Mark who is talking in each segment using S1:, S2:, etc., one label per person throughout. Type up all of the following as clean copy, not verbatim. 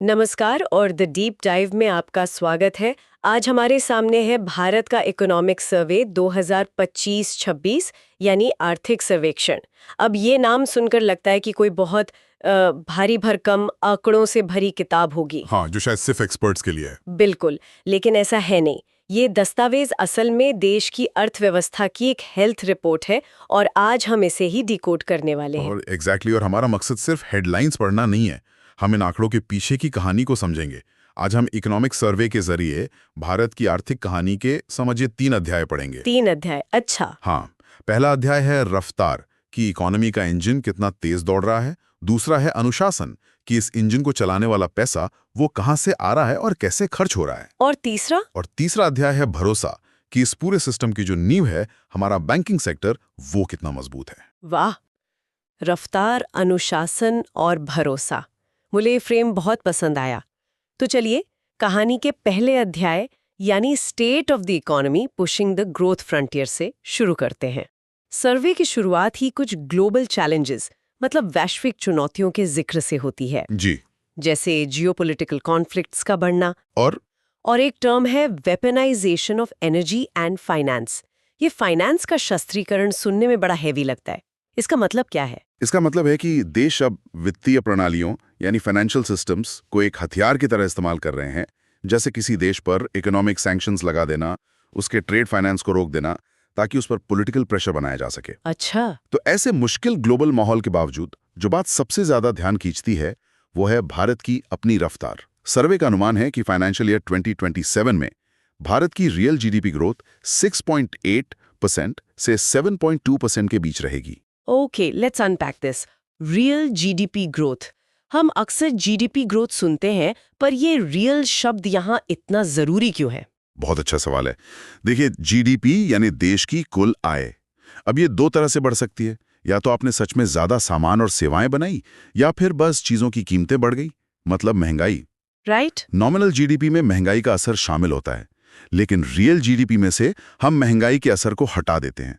S1: नमस्कार और the deep dive में आपका स्वागत है। आज हमारे सामने है भारत का इकोनॉमिक सर्वे 2025-26 यानी आर्थिक सर्वेक्षण। अब ये नाम सुनकर लगता है कि कोई बहुत भारी भरकम आंकड़ों से भरी किताब होगी।
S2: हाँ, जो शायद सिर्फ एक्सपर्ट्स के लिए है।
S1: बिल्कुल, लेकिन ऐसा है नहीं। ये दस्तावेज असल में देश की अर्थव्यवस्था की एक हेल्थ रिपोर्ट है और आज हम इसे ही डिकोड करने वाले हैं।
S2: और एग्जैक्टली और हमारा मकसद सिर्फ हेडलाइंस पढ़ना नहीं है, हम इन आंकड़ों के पीछे की कहानी को समझेंगे। आज हम इकोनॉमिक सर्वे के जरिए भारत की आर्थिक कहानी के समझिए 3 अध्याय पढ़ेंगे।
S1: 3 अध्याय, अच्छा।
S2: हाँ, पहला अध्याय है रफ्तार कि इकोनॉमी का इंजन कितना तेज दौड़ रहा है। दूसरा है अनुशासन कि इस इंजन को चलाने वाला पैसा वो कहाँ से आ रहा है और कैसे खर्च हो रहा है।
S1: और तीसरा
S2: अध्याय है भरोसा कि इस पूरे सिस्टम की जो नींव है, हमारा बैंकिंग सेक्टर, वो कितना मजबूत है।
S1: वाह, रफ्तार, अनुशासन और भरोसा, मुझे ये फ्रेम बहुत पसंद आया। तो चलिए कहानी के पहले अध्याय यानी state of the economy pushing the growth frontier से शुरू करते हैं। सर्वे की शुरुआत ही कुछ ग्लोबल चैलेंजेस मतलब वैश्विक चुनौतियों के जिक्र से होती है
S2: जी,
S1: जैसे जियोपॉलिटिकल कॉन्फ्लिक्ट्स का बढ़ना
S2: और
S1: एक टर्म है weaponisation of energy and finance. ये फाइनेंस का शस्त्रीकरण सुनने में बड़ा हैवी लगता है। इसका मतलब क्या है?
S2: इसका मतलब है कि देश अब वित्तीय प्रणालियों यानी फाइनेंशियल सिस्टम्स को एक हथियार की तरह इस्तेमाल कर रहे हैं। जैसे किसी देश पर इकोनॉमिक सैंक्शंस लगा देना, उसके ट्रेड फाइनेंस को रोक देना ताकि उस पर पॉलिटिकल प्रेशर बनाया जा सके।
S1: अच्छा,
S2: तो ऐसे मुश्किल ग्लोबल माहौल के बावजूद जो बात सबसे ज्यादा ध्यान खींचती है वो है भारत की अपनी रफ्तार। सर्वे का अनुमान है कि फाइनेंशियल ईयर 2027 में भारत की रियल जीडीपी ग्रोथ 6.8% से 7.2% के बीच रहेगी।
S1: Okay, let's unpack this. Real GDP growth. हम अक्सर जीडीपी ग्रोथ सुनते हैं, पर ये रियल शब्द यहाँ इतना जरूरी क्यों है?
S2: बहुत अच्छा सवाल है। देखिए, जीडीपी यानी देश की कुल आय। अब ये 2 तरह से बढ़ सकती है। या तो आपने सच में ज्यादा सामान और सेवाएं बनाई, या फिर बस चीजों की कीमतें बढ़ गई, मतलब महंगाई।
S1: राइट?
S2: नॉमिनल जीडीपी में महंगाई का असर शामिल होता है, लेकिन रियल जीडीपी में से हम महंगाई के असर को हटा देते हैं।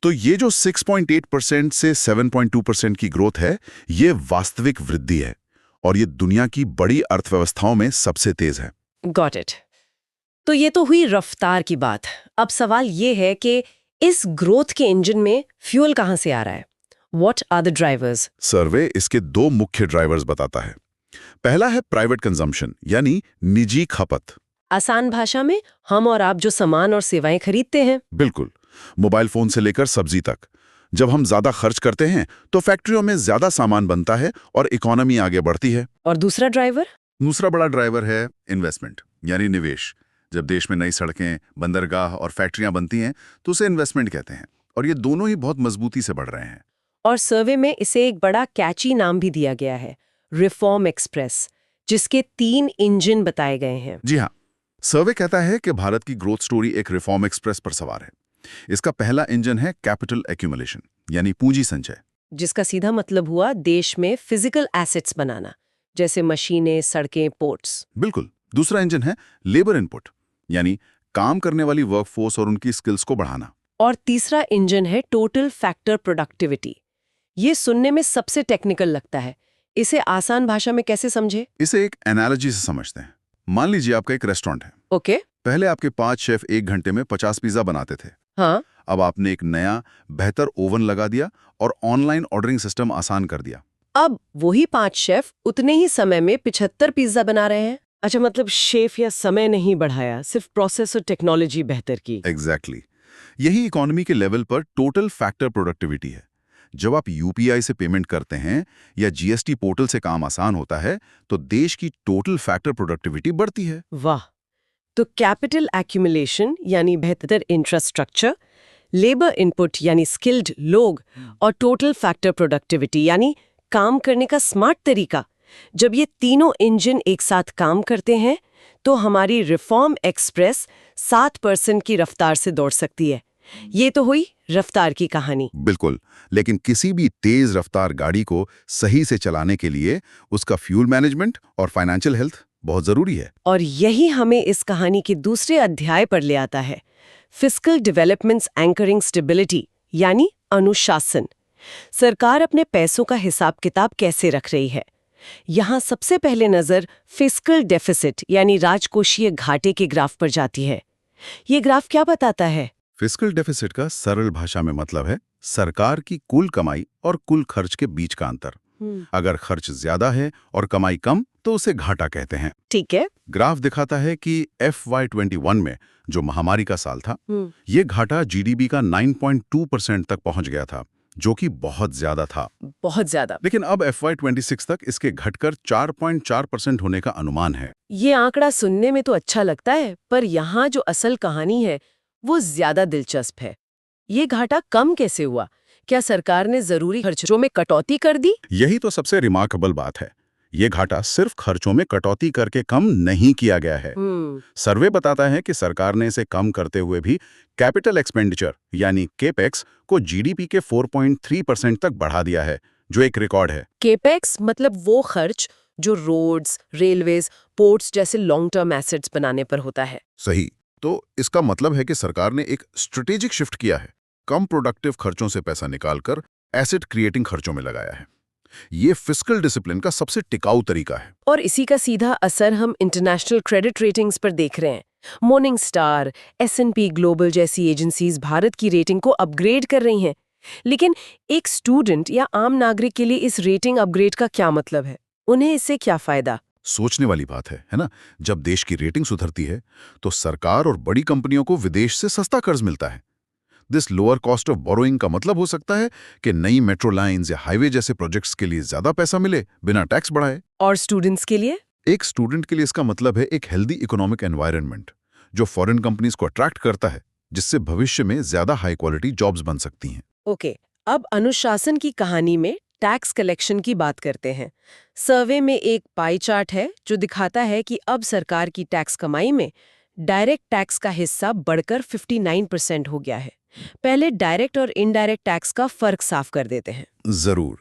S2: तो ये जो 6.8% से 7.2% की ग्रोथ है, ये वास्तविक वृद्धि है और ये दुनिया की बड़ी अर्थव्यवस्थाओं में सबसे तेज है।
S1: Got it. तो ये तो हुई रफ्तार की बात। अब सवाल ये है कि इस ग्रोथ के इंजन में फ्यूल कहाँ से आ रहा है? What are the drivers?
S2: Survey इसके 2 मुख्य ड्राइवर्स बताता है। पहला है प्राइवेट कंजम्पशन यानी निजी खपत।
S1: आसान भाषा में हम और आप जो सामान और सेवाएं खरीदते हैं।
S2: बिल्कुल, मोबाइल फोन से लेकर सब्जी तक। जब हम ज्यादा खर्च करते हैं तो फैक्ट्रियों में ज्यादा सामान बनता है और इकोनॉमी आगे बढ़ती है।
S1: और दूसरा
S2: बड़ा ड्राइवर है इन्वेस्टमेंट यानी निवेश। जब देश में नई सड़कें, बंदरगाह और फैक्ट्रियां बनती हैं तो उसे इन्वेस्टमेंट कहते हैं, और ये दोनों ही बहुत मजबूती से बढ़ रहे हैं।
S1: और सर्वे में इसे एक बड़ा कैची नाम भी दिया गया है, रिफॉर्म एक्सप्रेस, जिसके 3 इंजन बताए गए हैं।
S2: जी हाँ, सर्वे कहता है कि भारत की ग्रोथ स्टोरी एक रिफॉर्म एक्सप्रेस पर सवार है। इसका पहला इंजन है कैपिटल एक्यूमुलेशन यानी पूंजी संचय,
S1: जिसका सीधा मतलब हुआ देश में फिजिकल एसेट्स बनाना, जैसे मशीनें, सड़कें, पोर्ट्स।
S2: बिल्कुल। दूसरा इंजन है लेबर इनपुट यानी काम करने वाली वर्कफोर्स और उनकी स्किल्स को बढ़ाना।
S1: और तीसरा इंजन है टोटल फैक्टर प्रोडक्टिविटी। ये सुनने में सबसे टेक्निकल लगता है, इसे आसान भाषा में कैसे समझे?
S2: इसे एक एनालॉजी से समझते हैं। मान लीजिए आपका एक रेस्टोरेंट है।
S1: ओके।
S2: पहले आपके 5 शेफ 1 घंटे में 50 पिज्जा बनाते थे।
S1: हाँ।
S2: अब आपने एक नया बेहतर ओवन लगा दिया और ऑनलाइन ऑर्डरिंग सिस्टम आसान कर दिया।
S1: अब वही 5 शेफ उतने ही समय में 75 पिज्जा बना रहे हैं। अच्छा, मतलब शेफ या समय नहीं बढ़ाया, सिर्फ प्रोसेस और टेक्नोलॉजी बेहतर की।
S2: एग्जैक्टली। यही इकोनॉमी के लेवल पर टोटल फैक्टर प्रोडक्टिविटी है। जब आप यूपीआई से पेमेंट करते हैं या जीएसटी पोर्टल से काम आसान होता है तो देश की टोटल फैक्टर प्रोडक्टिविटी बढ़ती है।
S1: वाह। तो कैपिटल एक्यूमुलेशन यानी बेहतर इंफ्रास्ट्रक्चर, लेबर इनपुट यानी स्किल्ड लोग, और टोटल फैक्टर प्रोडक्टिविटी यानी काम करने का स्मार्ट तरीका, जब ये तीनों इंजन एक साथ काम करते हैं तो हमारी रिफॉर्म एक्सप्रेस 7% की रफ्तार से दौड़ सकती है। ये तो हुई रफ्तार की कहानी।
S2: बिल्कुल, लेकिन किसी भी तेज रफ्तार गाड़ी को सही से चलाने के लिए उसका फ्यूल मैनेजमेंट और फाइनेंशियल हेल्थ बहुत जरूरी है।
S1: और यही हमें इस कहानी के दूसरे अध्याय पर ले आता है, फिस्कल डेवलपमेंट्स एंकरिंग स्टेबिलिटी यानी अनुशासन। सरकार अपने पैसों का हिसाब किताब कैसे रख रही है? यहाँ सबसे पहले नजर फिस्कल डेफिसिट यानी राजकोषीय घाटे के ग्राफ पर जाती है। ये ग्राफ क्या बताता है?
S2: फिस्कल डेफिसिट का सरल भाषा में मतलब है सरकार की कुल कमाई और कुल खर्च के बीच का अंतर। अगर खर्च ज्यादा है और कमाई कम तो उसे घाटा कहते हैं।
S1: ठीक है।
S2: ग्राफ दिखाता है कि FY21 में, जो महामारी का साल था, ये घाटा जीडीपी का 9.2% तक पहुंच गया था, जो कि बहुत ज्यादा था।
S1: बहुत ज्यादा।
S2: लेकिन अब FY26 तक इसके घटकर 4.4% होने का अनुमान है।
S1: ये आंकड़ा सुनने में तो अच्छा लगता है, पर यहाँ जो असल कहानी है वो ज्यादा दिलचस्प है। ये घाटा कम कैसे हुआ? क्या सरकार ने जरूरी खर्चों में कटौती कर दी?
S2: यही तो सबसे रिमार्केबल बात है। ये घाटा सिर्फ खर्चों में कटौती करके कम नहीं किया गया है। सर्वे बताता है कि सरकार ने इसे कम करते हुए भी कैपिटल एक्सपेंडिचर यानी केपेक्स को जीडीपी के 4.3% तक बढ़ा दिया है, जो एक रिकॉर्ड है।
S1: केपेक्स मतलब वो खर्च जो रोड्स, रेलवेज, पोर्ट्स जैसे लॉन्ग टर्म एसेट्स बनाने पर होता है।
S2: सही। तो इसका मतलब है कि सरकार ने एक स्ट्रेटेजिक शिफ्ट किया है, कम प्रोडक्टिव खर्चों से पैसा निकालकर एसेट क्रिएटिंग खर्चों में लगाया है। ये फिस्कल डिसिप्लिन का सबसे टिकाऊ तरीका है।
S1: और इसी का सीधा असर हम इंटरनेशनल क्रेडिट रेटिंग्स पर देख रहे हैं। मॉर्निंग स्टार, S&P ग्लोबल जैसी एजेंसीज भारत की रेटिंग को अपग्रेड कर रही हैं। लेकिन एक स्टूडेंट या आम नागरिक के लिए इस रेटिंग अपग्रेड का क्या मतलब है? उन्हें इससे क्या फायदा?
S2: सोचने वाली बात है ना? जब देश की रेटिंग सुधरती है तो सरकार और बड़ी कंपनियों को विदेश से सस्ता कर्ज मिलता है। This lower cost of borrowing का मतलब हो सकता है कि नई मेट्रो लाइंस या हाईवे जैसे प्रोजेक्ट्स के लिए ज्यादा पैसा मिले बिना टैक्स बढ़ाए।
S1: और स्टूडेंट्स के लिए?
S2: एक स्टूडेंट के लिए इसका मतलब है एक हेल्दी इकोनॉमिक एनवायरनमेंट जो फॉरेन कंपनीज को अट्रैक्ट करता है, जिससे भविष्य में ज्यादा हाई क्वालिटी जॉब्स बन सकती हैं।
S1: ओके, अब अनुशासन की कहानी में टैक्स कलेक्शन की बात करते हैं। सर्वे में एक पाई चार्ट है जो दिखाता है कि अब सरकार की टैक्स कमाई में डायरेक्ट टैक्स का हिस्सा बढ़कर 59% हो गया है। पहले डायरेक्ट और इनडायरेक्ट टैक्स का फर्क साफ कर देते हैं।
S2: जरूर।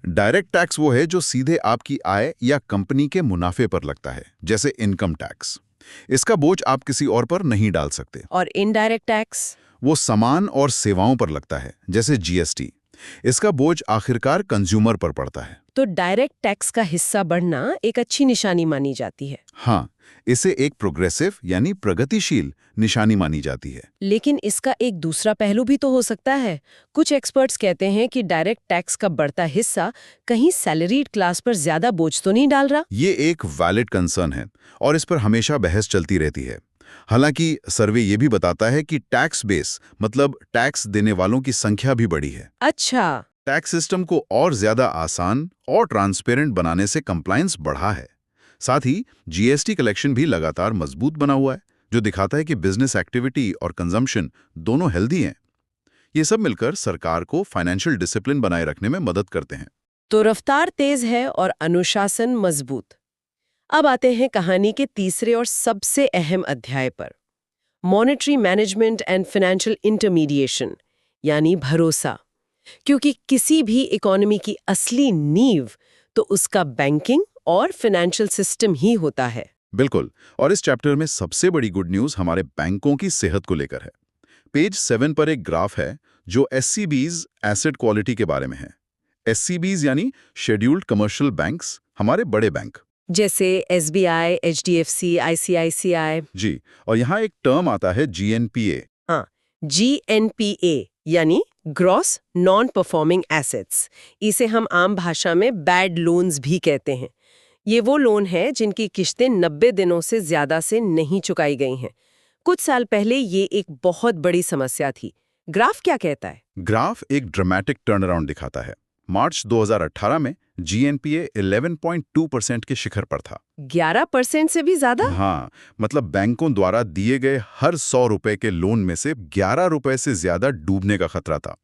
S2: डायरेक्ट टैक्स वो है जो सीधे आपकी आय या कंपनी के मुनाफे पर लगता है, जैसे इनकम टैक्स। इसका बोझ आप किसी और पर नहीं डाल सकते।
S1: और इनडायरेक्ट टैक्स?
S2: वो सामान और सेवाओं पर लगता है, जैसे GST। इसका बोझ आखिरकार कंज्यूमर पर पड़ता है।
S1: तो डायरेक्ट टैक्स का हिस्सा बढ़ना एक अच्छी निशानी मानी जाती है।
S2: हाँ, इसे एक प्रोग्रेसिव यानी प्रगतिशील निशानी मानी जाती है।
S1: लेकिन इसका एक दूसरा पहलू भी तो हो सकता है। कुछ एक्सपर्ट्स कहते हैं कि डायरेक्ट टैक्स का बढ़ता हिस्सा कहीं सैलरीड क्लास पर ज्यादा बोझ तो नहीं डाल रहा।
S2: ये एक वैलिड कंसर्न है और इस पर हमेशा बहस चलती रहती है। हालांकि सर्वे ये भी बताता है कि टैक्स बेस मतलब टैक्स देने वालों की संख्या भी बढ़ी है।
S1: अच्छा।
S2: टैक्स सिस्टम को और ज्यादा आसान और ट्रांसपेरेंट बनाने से कंप्लायंस बढ़ा है। साथ ही GST कलेक्शन भी लगातार मजबूत बना हुआ है, जो दिखाता है कि बिजनेस एक्टिविटी और कंजम्पशन दोनों हेल्दी हैं। ये सब मिलकर सरकार को फाइनेंशियल डिसिप्लिन बनाए रखने में मदद करते हैं।
S1: तो रफ्तार तेज है और अनुशासन मजबूत। अब आते हैं कहानी के तीसरे और सबसे अहम अध्याय पर, monetary management and financial intermediation यानी भरोसा। क्योंकि किसी भी इकोनॉमी की असली नींव तो उसका बैंकिंग और फाइनेंशियल सिस्टम ही होता है।
S2: बिल्कुल। और इस चैप्टर में सबसे बड़ी गुड न्यूज़ हमारे बैंकों की सेहत को लेकर है। पेज 7 पर एक ग्राफ है जो SCBs एसेट क्वालिटी के बारे में है। SCBs यानी शेड्यूल्ड कमर्शियल बैंक्स, हमारे बड़े बैंक,
S1: जैसे SBI, HDFC, ICICI।
S2: जी। और यहाँ एक टर्म आता है GNPA।
S1: हाँ, GNPA यानी ग्रॉस नॉन परफॉर्मिंग एसेट्स। इसे हम आम भाषा में बैड लोन्स भी कहते हैं। ये वो लोन है जिनकी किश्तें 90 दिनों से ज्यादा से नहीं चुकाई गई हैं। कुछ साल पहले ये एक बहुत बड़ी समस्या थी। ग्राफ क्या कहता है?
S2: ग्राफ एक ड्रामेटिक टर्नअराउंड दिखाता है। मार्च 2018 में GNPA 11.2% के शिखर पर था।
S1: 11% से भी ज्यादा?
S2: हाँ, मतलब बैंकों द्वारा दिए गए हर 100 रुपए के लोन में से 11 रुपए से ज्यादा डूबने का खतरा था।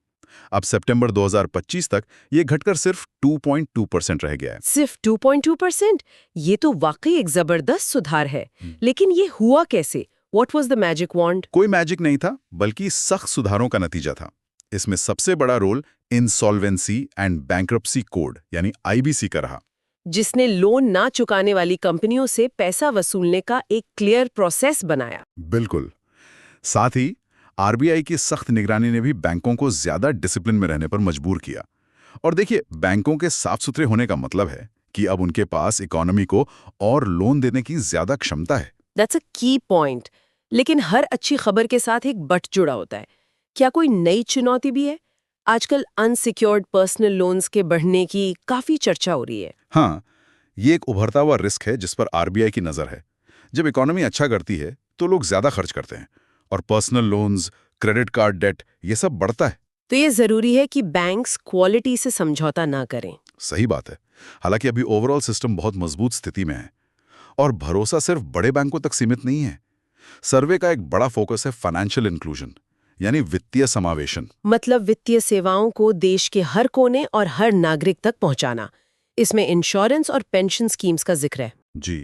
S2: अब सितंबर 2025 तक ये घटकर सिर्फ 2.2% रह गया है।
S1: सिर्फ 2.2%? ये तो वाकई एक जबरदस्त सुधार है। लेकिन ये हुआ कैसे? What was the magic wand?
S2: कोई मैजिक नहीं था, बल्कि सख्त सुधारों का नतीजा था। इसमें सबसे बड़ा role insolvency and bankruptcy code यानी IBC का रहा,
S1: जिसने लोन ना चुकाने वाली कंपनियों से पैसा वसूलने का एक क्लियर प्रोसेस बनाया।
S2: बिल्कुल। साथ ही RBI की सख्त निगरानी ने भी बैंकों को ज्यादा डिसिप्लिन में रहने पर मजबूर किया। और देखिए, बैंकों के साफ सुथरे होने का मतलब है कि अब उनके पास इकोनॉमी को और लोन देने की ज्यादा क्षमता है।
S1: दैट्स अ की पॉइंट। लेकिन हर अच्छी खबर के साथ एक बट जुड़ा होता है। क्या कोई नई चुनौती भी है? आजकल अनसिक्योर्ड पर्सनल लोन्स के बढ़ने की काफी चर्चा हो रही है।
S2: हाँ, ये एक उभरता हुआ रिस्क है जिस पर आरबीआई की नजर है। जब इकोनॉमी अच्छा करती है तो लोग ज्यादा खर्च करते हैं और personal loans, credit card debt ये सब बढ़ता है।
S1: तो ये जरूरी है कि बैंक्स क्वालिटी से समझौता ना करें।
S2: सही बात है। हालांकि अभी ओवरऑल सिस्टम बहुत मजबूत स्थिति में है और भरोसा सिर्फ बड़े बैंकों तक सीमित नहीं है। सर्वे का एक बड़ा फोकस है फाइनेंशियल इंक्लूजन, यानी वित्तीय समावेशन।
S1: मतलब वित्तीय सेवाओं को देश के हर कोने और हर नागरिक तक पहुंचाना। इसमें इंश्योरेंस और पेंशन स्कीम्स का जिक्र है।
S2: जी,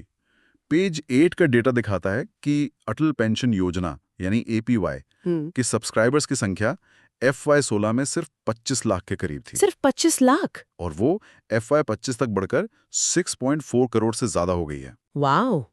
S2: पेज 8 का डेटा दिखाता है कि अटल पेंशन योजना यानी एपीवाई की सब्सक्राइबर्स की संख्या FY16 में सिर्फ 25 लाख के करीब थी।
S1: सिर्फ 25 लाख?
S2: और वो FY25 तक बढ़कर 6.4 करोड़ से ज्यादा हो गई है।
S1: वाओ!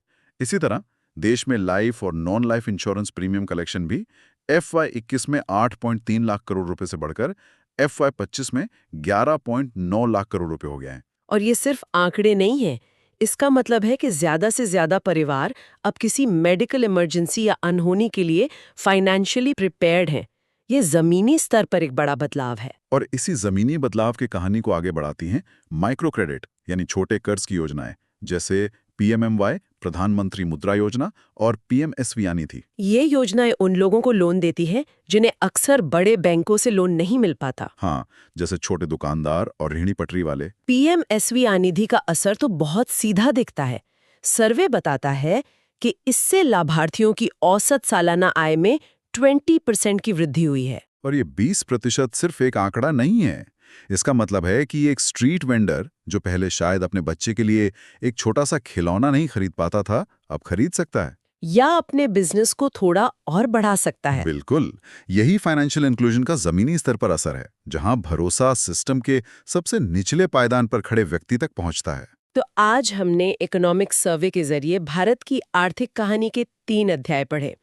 S2: इसी तरह देश में लाइफ और non life insurance premium collection भी FY21 में 8.3 लाख करोड़ रुपए से बढ़कर FY25 में 11.9 लाख करोड़ रुपए हो गए हैं।
S1: और ये सिर्फ आंकड़े नहीं है। इसका मतलब है कि ज्यादा से ज्यादा परिवार अब किसी मेडिकल इमरजेंसी या अनहोनी के लिए फाइनेंशियली प्रिपेयर्ड हैं। ये जमीनी स्तर पर एक बड़ा बदलाव है।
S2: और इसी जमीनी बदलाव की कहानी को आगे बढ़ाती हैं माइक्रो क्रेडिट यानी छोटे कर्ज की योजनाएं, जैसे PMMY प्रधानमंत्री मुद्रा योजना और PMSV आनी थी।
S1: ये योजनाएं उन लोगों को लोन देती है जिन्हें अक्सर बड़े बैंकों से लोन नहीं मिल पाता।
S2: हाँ, जैसे छोटे दुकानदार और रेहड़ी पटरी वाले।
S1: PMSV निधि का असर तो बहुत सीधा दिखता है। सर्वे बताता है कि इससे लाभार्थियों की औसत सालाना आय में 20% की वृद्धि हुई है।
S2: और ये 20% सिर्फ एक आंकड़ा नहीं है। इसका मतलब है कि एक स्ट्रीट वेंडर जो पहले शायद अपने बच्चे के लिए एक छोटा सा खिलौना नहीं खरीद पाता था, अब खरीद सकता है
S1: या अपने बिजनेस को थोड़ा और बढ़ा सकता है।
S2: बिल्कुल, यही फाइनेंशियल इंक्लूजन का जमीनी स्तर पर असर है, जहां भरोसा सिस्टम के सबसे निचले पायदान पर खड़े व्यक्ति तक पहुंचता है।
S1: तो आज हमने इकोनॉमिक सर्वे के जरिए भारत की आर्थिक कहानी के 3 अध्याय पढ़े।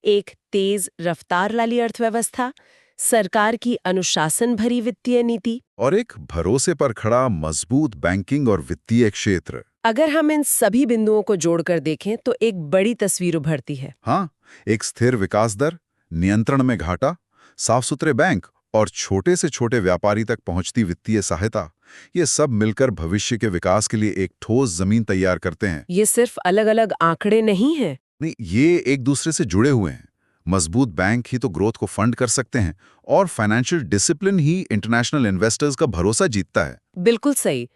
S1: एक तेज रफ्तार वाली अर्थव्यवस्था, सरकार की अनुशासन भरी वित्तीय नीति,
S2: और एक भरोसे पर खड़ा मजबूत बैंकिंग और वित्तीय क्षेत्र।
S1: अगर हम इन सभी बिंदुओं को जोड़कर देखें तो एक बड़ी तस्वीर उभरती है।
S2: हाँ, एक स्थिर विकास दर, नियंत्रण में घाटा, साफ सुथरे बैंक और छोटे से छोटे व्यापारी तक पहुंचती वित्तीय सहायता, ये सब मिलकर भविष्य के विकास के लिए एक ठोस जमीन तैयार करते हैं।
S1: ये सिर्फ अलग-अलग आंकड़े नहीं हैं।
S2: नहीं, ये एक दूसरे से जुड़े हुए हैं। मजबूत बैंक ही तो ग्रोथ को फंड कर सकते हैं और फाइनेंशियल डिसिप्लिन ही इंटरनेशनल इन्वेस्टर्स का भरोसा जीतता है।
S1: बिल्कुल सही।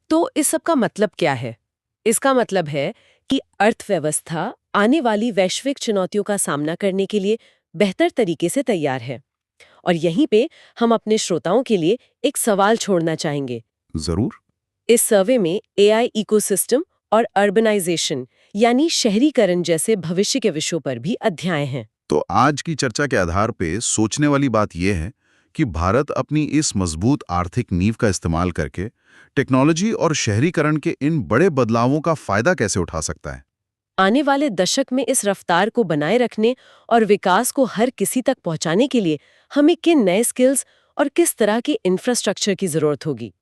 S1: तो इस सब का मतलब क्या है? इसका मतलब है कि अर्थव्यवस्था आने वाली वैश्विक चुनौतियों का सामना करने के लिए बेहतर तरीके से तैयार है। और यहीं पे हम अपने श्रोताओं के लिए एक सवाल छोड़ना चाहेंगे।
S2: जरूर।
S1: इस सर्वे में AI इकोसिस्टम और अर्बनाइजेशन यानी शहरीकरण जैसे भविष्य के विषयों पर भी अध्याय हैं।
S2: तो आज की चर्चा के आधार पे सोचने वाली बात यह है कि भारत अपनी इस मजबूत आर्थिक नींव का इस्तेमाल करके टेक्नोलॉजी और शहरीकरण के इन बड़े बदलावों का फायदा कैसे उठा सकता है।
S1: आने वाले दशक में इस रफ्तार को बनाए रखने और विकास को हर किसी तक पहुंचाने के लिए हमें किन नए स्किल्स और किस तरह के इंफ्रास्ट्रक्चर की जरूरत होगी।